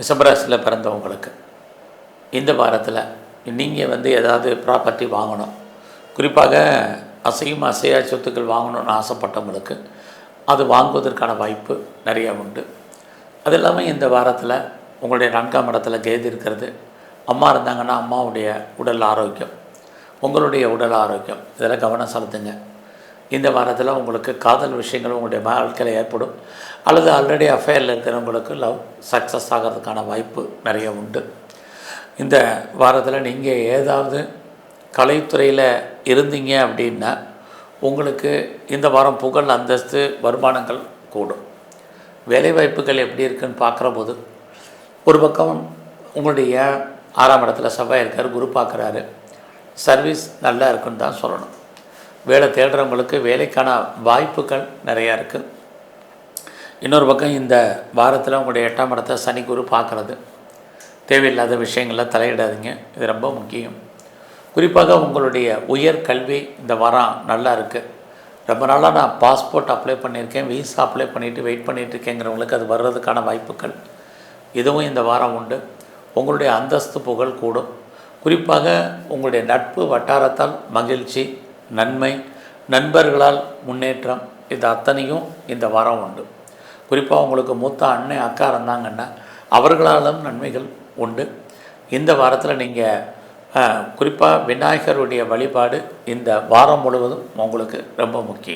ரிஷபராசியில் பிறந்தவங்களுக்கு இந்த வாரத்தில் நீங்கள் ஏதாவது ப்ராப்பர்ட்டி வாங்கணும், குறிப்பாக அசையும் அசையா சொத்துக்கள் வாங்கணும்னு ஆசைப்பட்டவங்களுக்கு அது வாங்குவதற்கான வாய்ப்பு நிறையா உண்டு. அது இல்லாமல் இந்த வாரத்தில் உங்களுடைய 4ஆம் இடத்துல கேது இருக்கிறது. அம்மா இருந்தாங்கன்னா அம்மாவுடைய உடல் ஆரோக்கியம், உங்களுடைய உடல் ஆரோக்கியம் இதில் கவனம் செலுத்துங்க. இந்த வாரத்தில் உங்களுக்கு காதல் விஷயங்கள் உங்களுடைய வாழ்க்கையில் ஏற்படும், அல்லது ஆல்ரெடி அஃபேரில் இருக்கிறவங்களுக்கு லவ் சக்ஸஸ் ஆகிறதுக்கான வாய்ப்பு நிறைய உண்டு. இந்த வாரத்தில் நீங்கள் ஏதாவது கலைத்துறையில் இருந்தீங்க அப்படின்னா உங்களுக்கு இந்த வாரம் புகழ், அந்தஸ்து, வருமானங்கள் கூடும். வேலைவாய்ப்புகள் எப்படி இருக்குதுன்னு பார்க்குற போது ஒரு பக்கம் உங்களுடைய 6ஆம் இடத்துல செவ்வாய் இருக்கார், குரு பார்க்குறாரு. சர்வீஸ் நல்லா இருக்குன்னு தான் சொல்லணும். வேலை தேடுறவங்களுக்கு வேலைக்கான வாய்ப்புகள் நிறையா இருக்குது. இன்னொரு பக்கம் இந்த வாரத்தில் உங்களுடைய 8ஆம் இடத்தை சனி குரு பார்க்குறது. தேவையில்லாத விஷயங்களில் தலையிடாதீங்க, இது ரொம்ப முக்கியம். குறிப்பாக உங்களுடைய உயர் கல்வி இந்த வாரம் நல்லா இருக்குது. ரொம்ப நாளாக நான் பாஸ்போர்ட் அப்ளை பண்ணியிருக்கேன், விசா அப்ளை பண்ணிவிட்டு வெயிட் பண்ணிகிட்ருக்கேங்கிறவங்களுக்கு அது வர்றதுக்கான வாய்ப்புகள் இதுவும் இந்த வாரம் உண்டு. உங்களுடைய அந்தஸ்து புகழ் கூடும். குறிப்பாக உங்களுடைய நட்பு வட்டாரத்தால் மகிழ்ச்சி, நன்மை, நண்பர்களால் முன்னேற்றம், இது அத்தனையும் இந்த வாரம் உண்டு. குறிப்பாக உங்களுக்கு மூத்த அண்ணன் அக்கா இருந்தாங்கன்னா அவர்களாலும் நன்மைகள் உண்டு. இந்த வாரத்தில் நீங்கள் குறிப்பாக விநாயகருடைய வழிபாடு இந்த வாரம் முழுவதும் உங்களுக்கு ரொம்ப முக்கியம்.